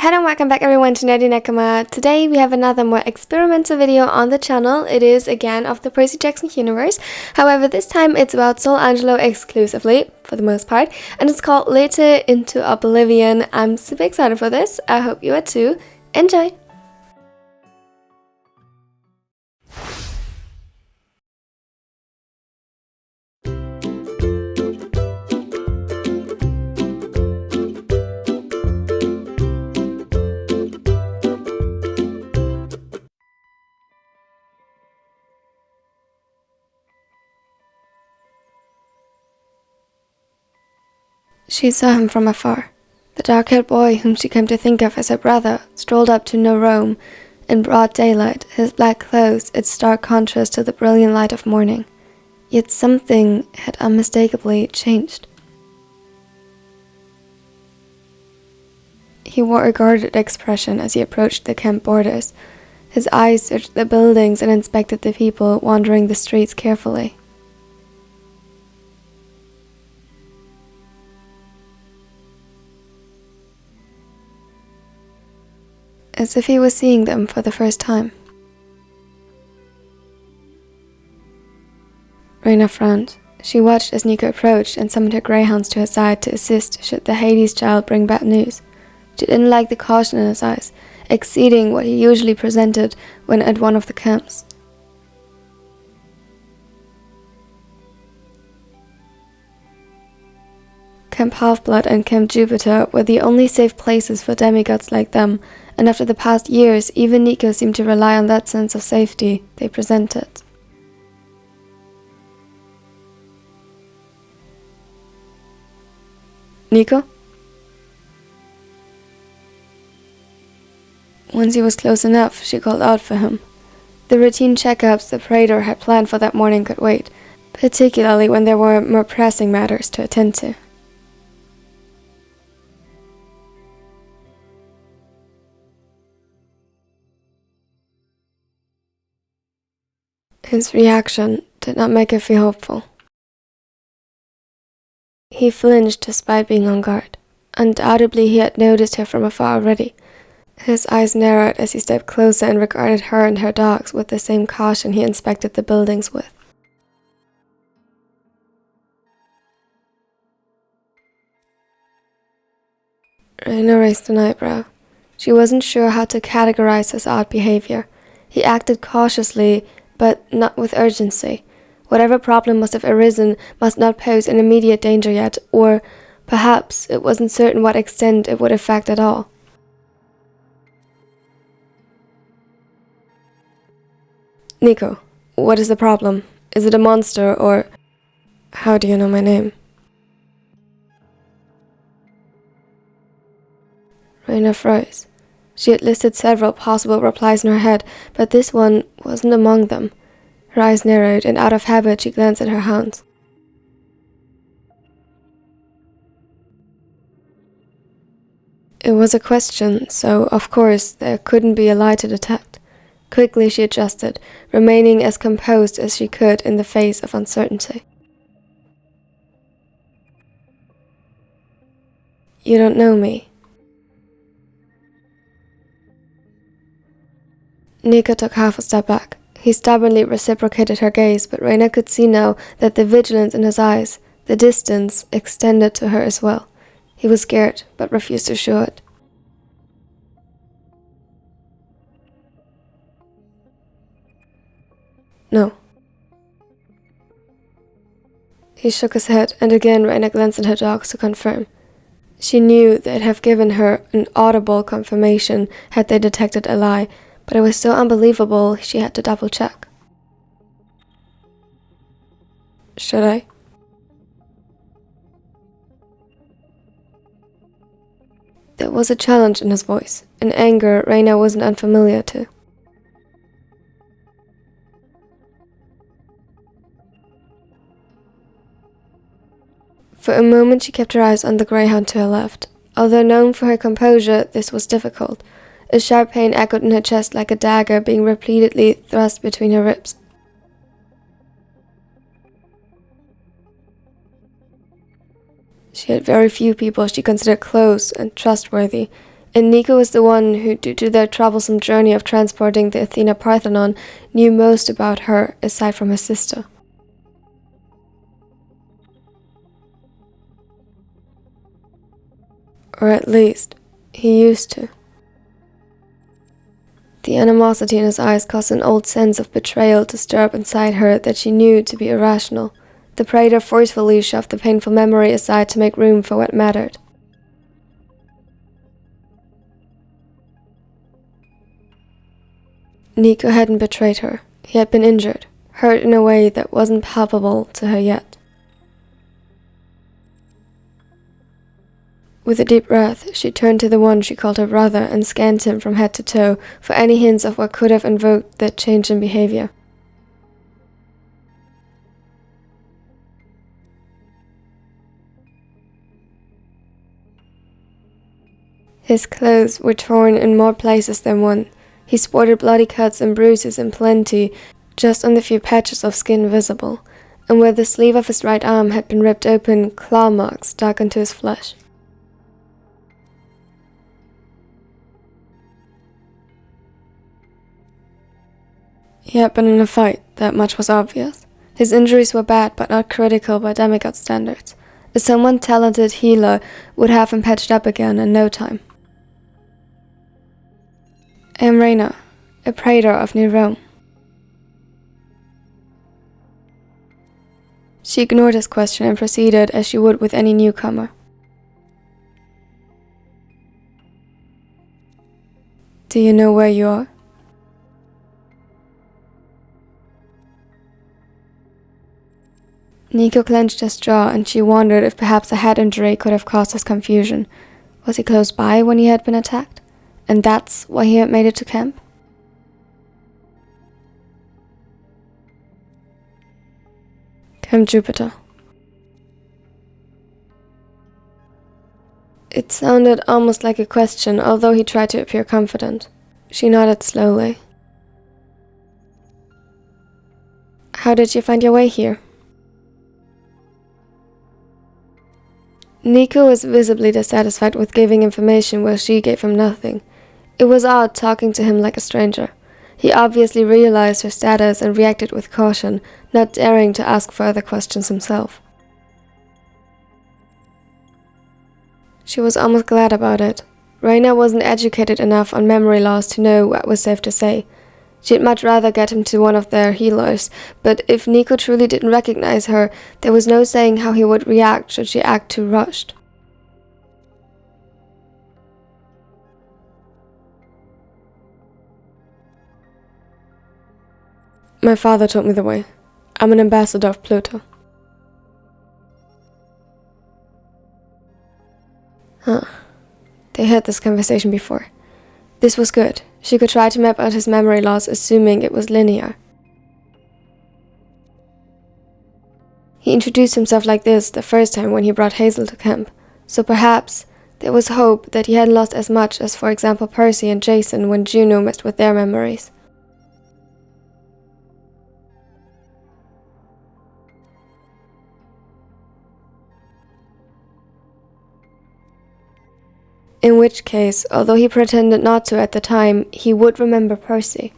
Hello and welcome back everyone to Nerdy Nakama. Today we have another more experimental video on the channel. It is again of the Percy Jackson universe. However, this time it's about SolAngelo exclusively, for the most part, and it's called Lethe into Oblivion. I'm super excited for this. I hope you are too. Enjoy! She saw him from afar. The dark-haired boy whom she came to think of as her brother strolled up to no Rome in broad daylight, his black clothes its stark contrast to the brilliant light of morning. Yet something had unmistakably changed. He wore a guarded expression as he approached the camp borders. His eyes searched the buildings and inspected the people wandering the streets carefully. As if he was seeing them for the first time. Reyna frowned. She watched as Nico approached and summoned her greyhounds to her side to assist should the Hades child bring bad news. She didn't like the caution in his eyes, exceeding what he usually presented when at one of the camps. Camp Half-Blood and Camp Jupiter were the only safe places for demigods like them, and after the past years, even Nico seemed to rely on that sense of safety they presented. Nico? Once he was close enough, she called out for him. The routine checkups the Praetor had planned for that morning could wait, particularly when there were more pressing matters to attend to. His reaction did not make her feel hopeful. He flinched despite being on guard. Undoubtedly he had noticed her from afar already. His eyes narrowed as he stepped closer and regarded her and her dogs with the same caution he inspected the buildings with. Reyna raised an eyebrow. She wasn't sure how to categorize his odd behavior. He acted cautiously, but not with urgency. Whatever problem must have arisen must not pose an immediate danger yet, or perhaps it wasn't certain what extent it would affect at all. Nico, what is the problem? Is it a monster, or... How do you know my name? Reyna froze. She had listed several possible replies in her head, but this one wasn't among them. Her eyes narrowed, and out of habit she glanced at her hounds. It was a question, so of course there couldn't be a lie to detect. Quickly she adjusted, remaining as composed as she could in the face of uncertainty. You don't know me. Nico took half a step back. He stubbornly reciprocated her gaze, but Reyna could see now that the vigilance in his eyes, the distance, extended to her as well. He was scared, but refused to show it. No. He shook his head, and again Reyna glanced at her dogs to confirm. She knew they'd have given her an audible confirmation had they detected a lie, but it was so unbelievable she had to double-check. Should I? There was a challenge in his voice, an anger Reyna wasn't unfamiliar to. For a moment she kept her eyes on the greyhound to her left. Although known for her composure, this was difficult. A sharp pain echoed in her chest like a dagger being repeatedly thrust between her ribs. She had very few people she considered close and trustworthy, And Nico was the one who, due to their troublesome journey of transporting the Athena Parthenon, knew most about her aside from his sister. Or at least, he used to. The animosity in his eyes caused an old sense of betrayal to stir up inside her that she knew to be irrational. The praetor forcefully shoved the painful memory aside to make room for what mattered. Nico hadn't betrayed her. He had been injured, hurt in a way that wasn't palpable to her yet. With a deep breath, she turned to the one she called her brother and scanned him from head to toe for any hints of what could have invoked that change in behavior. His clothes were torn in more places than one. He sported bloody cuts and bruises in plenty, just on the few patches of skin visible, and where the sleeve of his right arm had been ripped open, claw marks dug into his flesh. He had been in a fight, that much was obvious. His injuries were bad, but not critical by demigod standards. A somewhat talented healer would have him patched up again in no time. I am Reyna, a praetor of New Rome. She ignored his question and proceeded as she would with any newcomer. Do you know where you are? Nico clenched his jaw, and she wondered if perhaps a head injury could have caused his confusion. Was he close by when he had been attacked? And that's why he had made it to camp? Camp Jupiter. It sounded almost like a question, although he tried to appear confident. She nodded slowly. How did you find your way here? Nico was visibly dissatisfied with giving information while she gave him nothing. It was odd talking to him like a stranger. He obviously realized her status and reacted with caution, not daring to ask further questions himself. She was almost glad about it. Reyna wasn't educated enough on memory loss to know what was safe to say. She'd much rather get him to one of their healers, but if Nico truly didn't recognize her, there was no saying how he would react should she act too rushed. My father told me the way. I'm an ambassador of Pluto. Huh. They had this conversation before. This was good. She could try to map out his memory loss, assuming it was linear. He introduced himself like this the first time when he brought Hazel to camp, so perhaps there was hope that he hadn't lost as much as, for example, Percy and Jason when Juno messed with their memories. In which case, although he pretended not to at the time, he would remember Percy.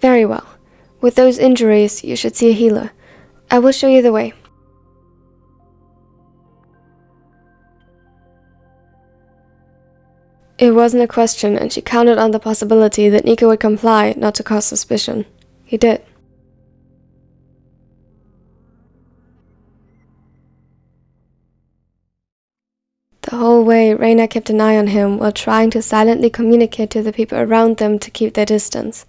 Very well. With those injuries, you should see a healer. I will show you the way. It wasn't a question, and she counted on the possibility that Nico would comply, not to cause suspicion. He did. The whole way, Reyna kept an eye on him while trying to silently communicate to the people around them to keep their distance.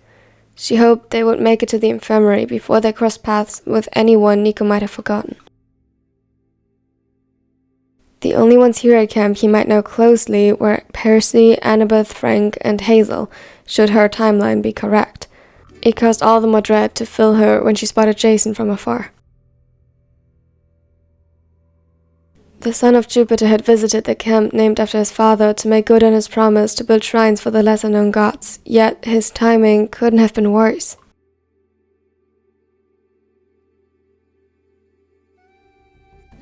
She hoped they would make it to the infirmary before they crossed paths with anyone Nico might have forgotten. The only ones here at camp he might know closely were Percy, Annabeth, Frank, and Hazel, should her timeline be correct. It caused all the more dread to fill her when she spotted Jason from afar. The son of Jupiter had visited the camp named after his father to make good on his promise to build shrines for the lesser-known gods, yet his timing couldn't have been worse.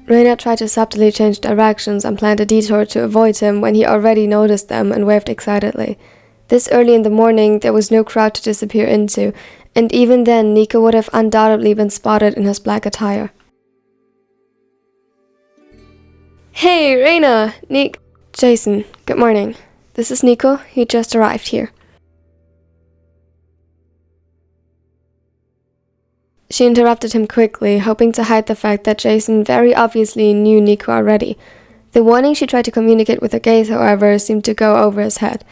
Reyna tried to subtly change directions and planned a detour to avoid him when he already noticed them and waved excitedly. This early in the morning, there was no crowd to disappear into, and even then Nico would have undoubtedly been spotted in his black attire. Hey, Reyna! Jason, good morning. This is Nico. He just arrived here. She interrupted him quickly, hoping to hide the fact that Jason very obviously knew Nico already. The warning she tried to communicate with her gaze, however, seemed to go over his head.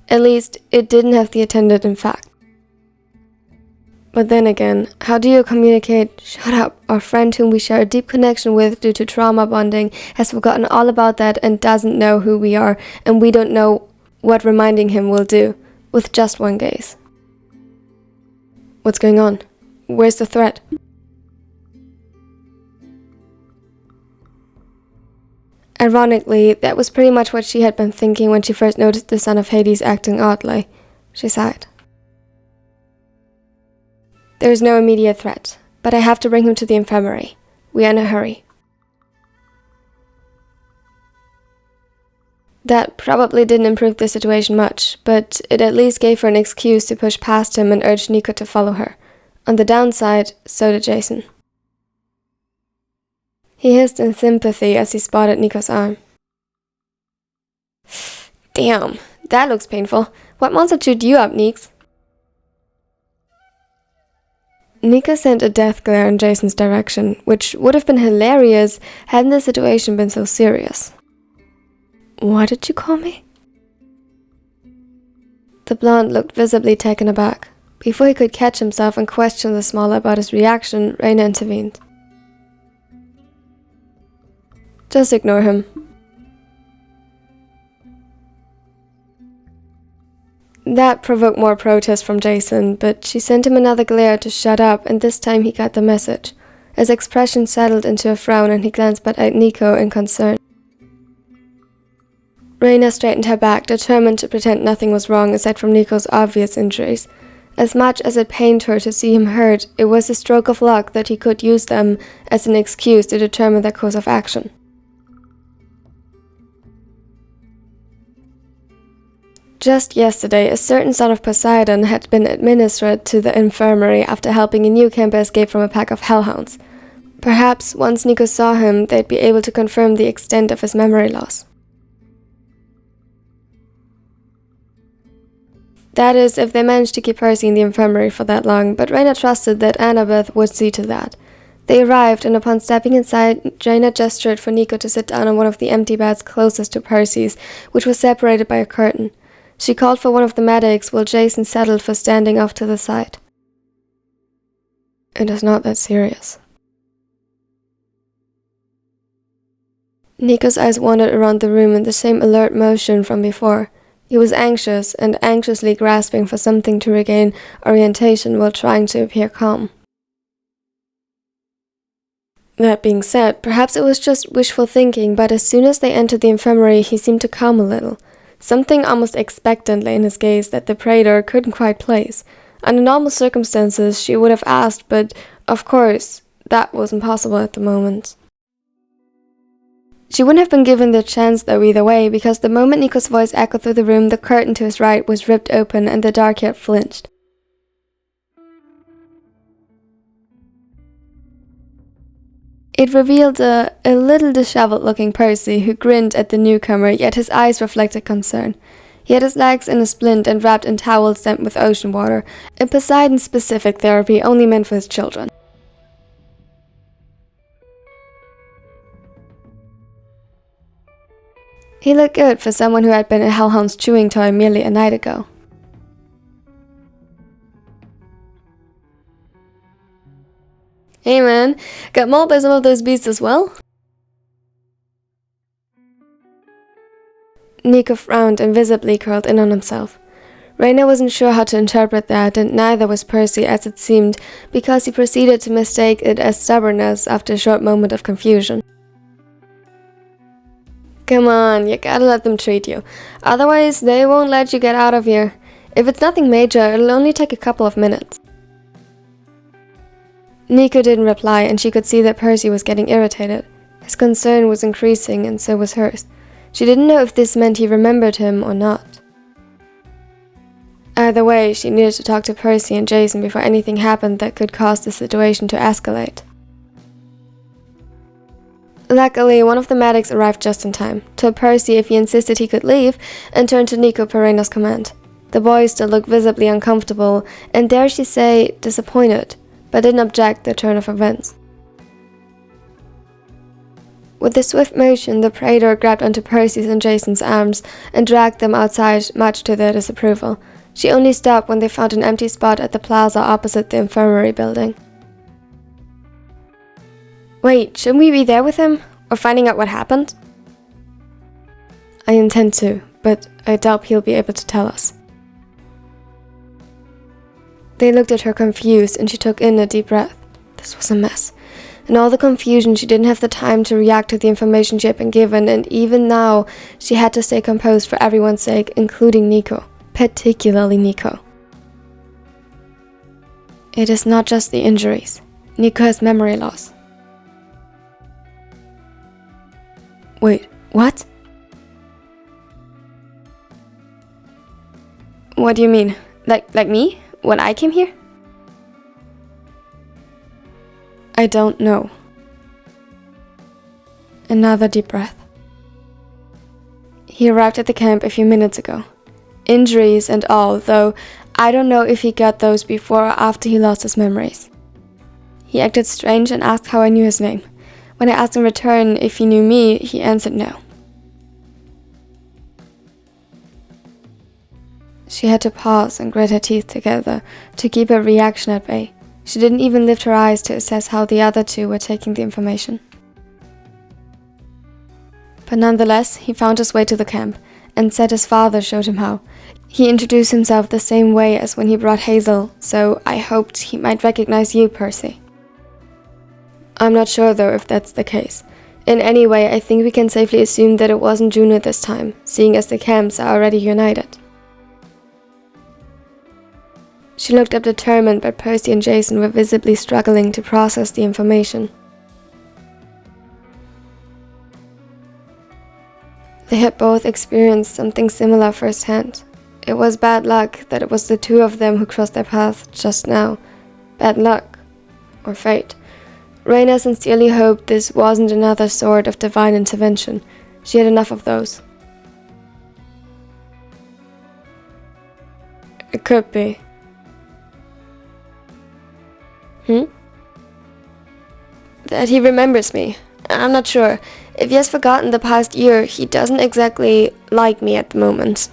At least, it didn't have the intended effect. But then again, how do you communicate, "Shut up, our friend whom we share a deep connection with due to trauma bonding has forgotten all about that and doesn't know who we are, and we don't know what reminding him will do," with just one gaze? What's going on? Where's the threat? Ironically, that was pretty much what she had been thinking when she first noticed the son of Hades acting oddly. She sighed. There is no immediate threat, but I have to bring him to the infirmary. We are in a hurry. That probably didn't improve the situation much, but it at least gave her an excuse to push past him and urge Nico to follow her. On the downside, so did Jason. He hissed in sympathy as he spotted Nico's arm. Damn, that looks painful. What monster chewed you up, Neeks? Nico sent a death glare in Jason's direction, which would have been hilarious hadn't the situation been so serious. What did you call me? The blonde looked visibly taken aback. Before he could catch himself and question the smaller about his reaction, Reyna intervened. Just ignore him. That provoked more protest from Jason, but she sent him another glare to shut up, and this time he got the message. His expression settled into a frown and he glanced back at Nico in concern. Reyna straightened her back, determined to pretend nothing was wrong aside from Nico's obvious injuries. As much as it pained her to see him hurt, it was a stroke of luck that he could use them as an excuse to determine their course of action. Just yesterday, a certain son of Poseidon had been administered to the infirmary after helping a new camper escape from a pack of hellhounds. Perhaps once Nico saw him, they'd be able to confirm the extent of his memory loss. That is, if they managed to keep Percy in the infirmary for that long, but Reyna trusted that Annabeth would see to that. They arrived, and upon stepping inside, Reyna gestured for Nico to sit down on one of the empty beds closest to Percy's, which was separated by a curtain. She called for one of the medics while Jason settled for standing off to the side. It is not that serious. Nico's eyes wandered around the room in the same alert motion from before. He was anxious and anxiously grasping for something to regain orientation while trying to appear calm. That being said, perhaps it was just wishful thinking, but as soon as they entered the infirmary, he seemed to calm a little. Something almost expectantly in his gaze that the praetor couldn't quite place. Under normal circumstances, she would have asked, but, of course, that wasn't possible at the moment. She wouldn't have been given the chance though either way, because the moment Nico's voice echoed through the room, the curtain to his right was ripped open and the dark-haired flinched. It revealed a little disheveled-looking Percy who grinned at the newcomer, yet his eyes reflected concern. He had his legs in a splint and wrapped in towels damp with ocean water, a Poseidon-specific therapy only meant for his children. He looked good for someone who had been a hellhound's chewing toy merely a night ago. Hey man, got mauled by some of those beasts as well? Nico frowned and visibly curled in on himself. Reyna wasn't sure how to interpret that, and neither was Percy as it seemed, because he proceeded to mistake it as stubbornness after a short moment of confusion. Come on, you gotta let them treat you. Otherwise, they won't let you get out of here. If it's nothing major, it'll only take a couple of minutes. Nico didn't reply, and she could see that Percy was getting irritated. His concern was increasing, and so was hers. She didn't know if this meant he remembered him or not. Either way, she needed to talk to Percy and Jason before anything happened that could cause the situation to escalate. Luckily, one of the medics arrived just in time, told Percy if he insisted he could leave, and turned to Nico per Reyna's command. The boy still looked visibly uncomfortable, and dare she say, disappointed, but didn't object the turn of events. With a swift motion, the praetor grabbed onto Percy's and Jason's arms and dragged them outside, much to their disapproval. She only stopped when they found an empty spot at the plaza opposite the infirmary building. Wait, shouldn't we be there with him? Or finding out what happened? I intend to, but I doubt he'll be able to tell us. They looked at her confused, and she took in a deep breath. This was a mess. In all the confusion, she didn't have the time to react to the information she had been given, and even now, she had to stay composed for everyone's sake, including Nico. Particularly Nico. It is not just the injuries. Nico has memory loss. Wait, what? What do you mean? Like me? When I came here? I don't know. Another deep breath. He arrived at the camp a few minutes ago. Injuries and all, though I don't know if he got those before or after he lost his memories. He acted strange and asked how I knew his name. When I asked in return if he knew me, he answered no. She had to pause and grit her teeth together to keep her reaction at bay. She didn't even lift her eyes to assess how the other two were taking the information. But nonetheless, he found his way to the camp, and said his father showed him how. He introduced himself the same way as when he brought Hazel, so I hoped he might recognize you, Percy. I'm not sure though if that's the case. In any way, I think we can safely assume that it wasn't Juno this time, seeing as the camps are already united. She looked up determined, but Percy and Jason were visibly struggling to process the information. They had both experienced something similar firsthand. It was bad luck that it was the two of them who crossed their path just now. Bad luck. Or fate. Reyna sincerely hoped this wasn't another sort of divine intervention. She had enough of those. It could be. That he remembers me. I'm not sure. If he has forgotten the past year, he doesn't exactly like me at the moment.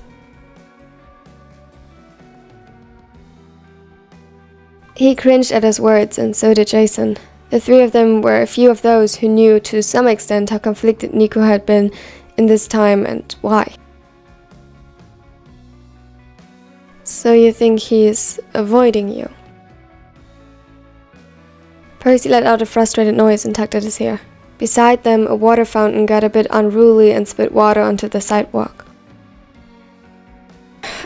He cringed at his words, and so did Jason. The three of them were a few of those who knew to some extent how conflicted Nico had been in this time and why. So you think he's avoiding you? Percy let out a frustrated noise and tugged at his hair. Beside them, a water fountain got a bit unruly and spit water onto the sidewalk.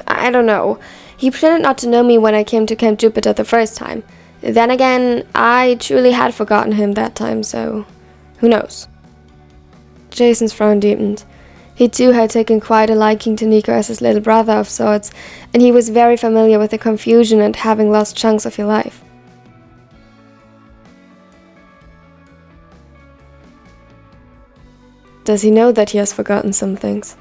I don't know. He pretended not to know me when I came to Camp Jupiter the first time. Then again, I truly had forgotten him that time, so who knows? Jason's frown deepened. He too had taken quite a liking to Nico as his little brother of sorts, and he was very familiar with the confusion and having lost chunks of your life. Does he know that he has forgotten some things?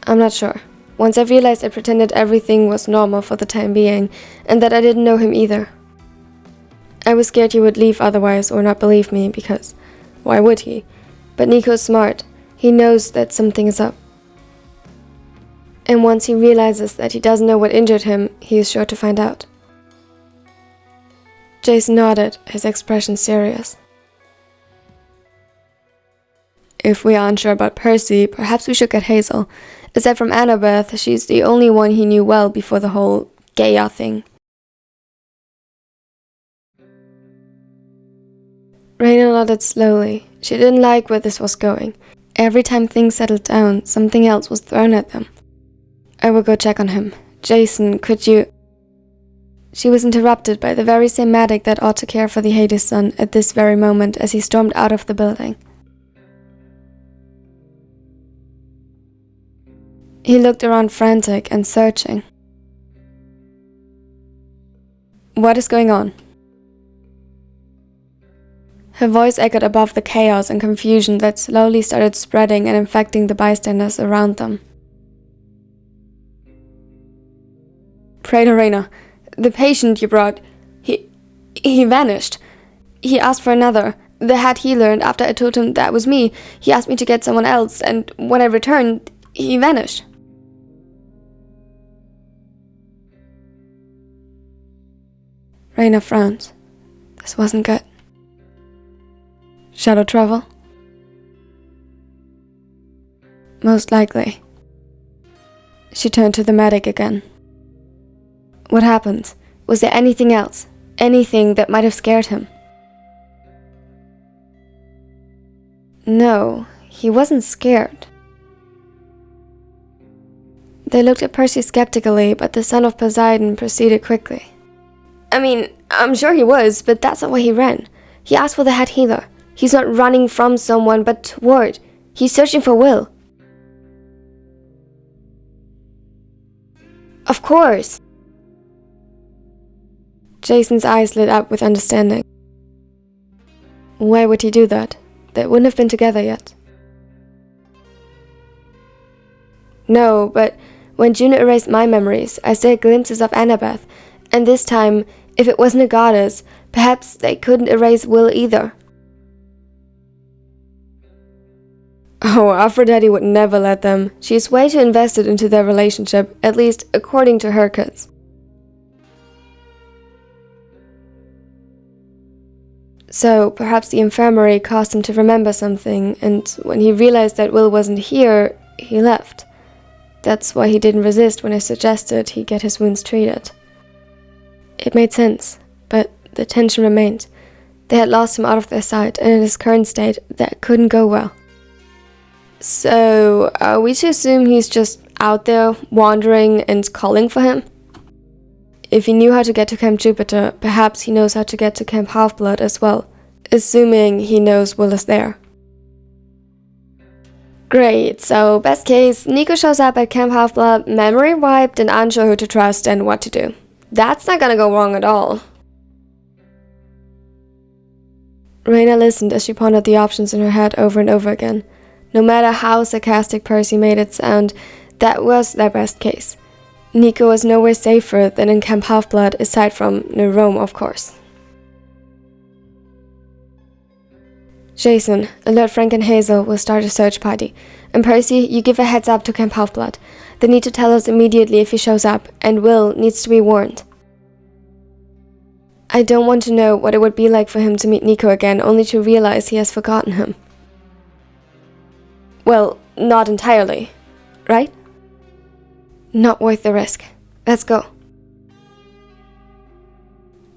I'm not sure. Once I realized I pretended everything was normal for the time being, and that I didn't know him either. I was scared he would leave otherwise or not believe me, because why would he? But Nico's smart. He knows that something is up. And once he realizes that he doesn't know what injured him, he is sure to find out. Jason nodded, his expression serious. If we are unsure about Percy, perhaps we should get Hazel. Aside from Annabeth, she's the only one he knew well before the whole Gaia thing. Reyna nodded slowly. She didn't like where this was going. Every time things settled down, something else was thrown at them. I will go check on him. Jason, could you... She was interrupted by the very same medic that ought to care for the Hades son at this very moment as he stormed out of the building. He looked around frantic and searching. What is going on? Her voice echoed above the chaos and confusion that slowly started spreading and infecting the bystanders around them. Pray to Reyna. The patient you brought, he vanished. He asked for another, the head healer, and after I told him that was me, he asked me to get someone else, and when I returned, he vanished. Reyna frowned. This wasn't good. Shadow travel? Most likely. She turned to the medic again. What happened? Was there anything else? Anything that might have scared him? No, he wasn't scared. They looked at Percy skeptically, but the son of Poseidon proceeded quickly. I mean, I'm sure he was, but that's not why he ran. He asked for the head healer. He's not running from someone, but toward. He's searching for Will. Of course. Jason's eyes lit up with understanding. Why would he do that? They wouldn't have been together yet. No, but when Juno erased my memories, I still had glimpses of Annabeth, and this time, if it wasn't a goddess, perhaps they couldn't erase Will either. Oh, Aphrodite would never let them. She's way too invested into their relationship, at least according to her kids. So, perhaps the infirmary caused him to remember something, and when he realized that Will wasn't here, he left. That's why he didn't resist when I suggested he get his wounds treated. It made sense, but the tension remained. They had lost him out of their sight, and in his current state, that couldn't go well. So, are we to assume he's just out there, wandering and calling for him? If he knew how to get to Camp Jupiter, perhaps he knows how to get to Camp Half-Blood as well, assuming he knows Will is there. Great, so best case, Nico shows up at Camp Half-Blood, memory wiped, and unsure who to trust and what to do. That's not gonna go wrong at all. Reyna listened as she pondered the options in her head over and over again. No matter how sarcastic Percy made it sound, that was their best case. Nico was nowhere safer than in Camp Half-Blood, aside from New Rome, of course. Jason, alert Frank and Hazel, will start a search party. And Percy, you give a heads up to Camp Half-Blood. They need to tell us immediately if he shows up, and Will needs to be warned. I don't want to know what it would be like for him to meet Nico again, only to realize he has forgotten him. Well, not entirely, right? Not worth the risk. Let's go.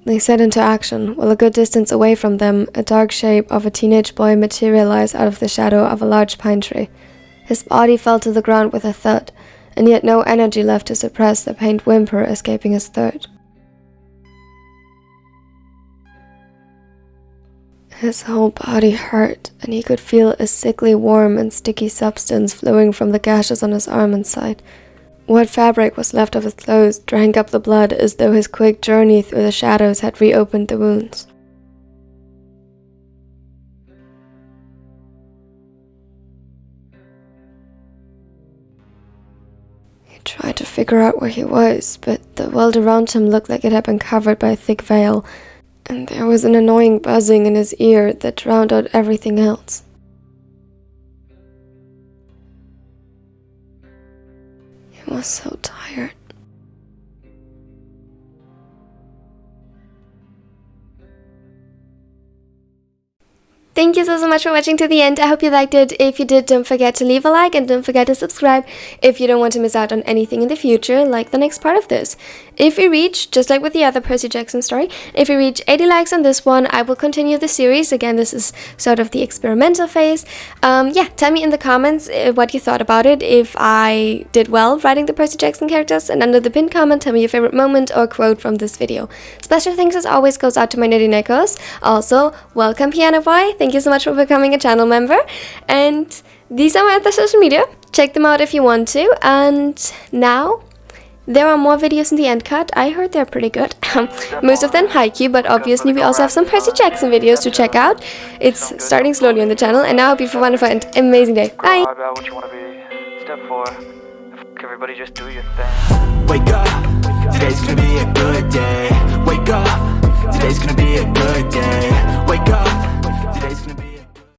They set into action, while a good distance away from them, a dark shape of a teenage boy materialized out of the shadow of a large pine tree. His body fell to the ground with a thud, and yet no energy left to suppress the pained whimper escaping his throat. His whole body hurt, and he could feel a sickly warm and sticky substance flowing from the gashes on his arm and side. What fabric was left of his clothes drank up the blood as though his quick journey through the shadows had reopened the wounds. He tried to figure out where he was, but the world around him looked like it had been covered by a thick veil, and there was an annoying buzzing in his ear that drowned out everything else. He was so tired. Thank thank you so much for watching to the end. I hope you liked it. If you did, don't forget to leave a like and don't forget to subscribe if you don't want to miss out on anything in the future, like the next part of this. If we reach, just like with the other Percy Jackson story, if we reach 80 likes on this one, I will continue the series. Again, this is sort of the experimental phase. Yeah, tell me in the comments what you thought about it, if I did well writing the Percy Jackson characters, and under the pinned comment, tell me your favorite moment or quote from this video. Special thanks as always goes out to my nerdy Nikos. Also, welcome Piano Boy, thank you so much for becoming a channel member. And these are my other social media, check them out if you want to. And now, there are more videos in the end cut. I heard they're pretty good. Most of them haiku, but obviously we also have some Percy Jackson videos to check out. It's starting slowly on the channel, and now I hope you have a wonderful and amazing day. Bye! Step 4. Everybody just do your thing. Wake up, today's gonna be a good day. Wake up, today's gonna be a good day.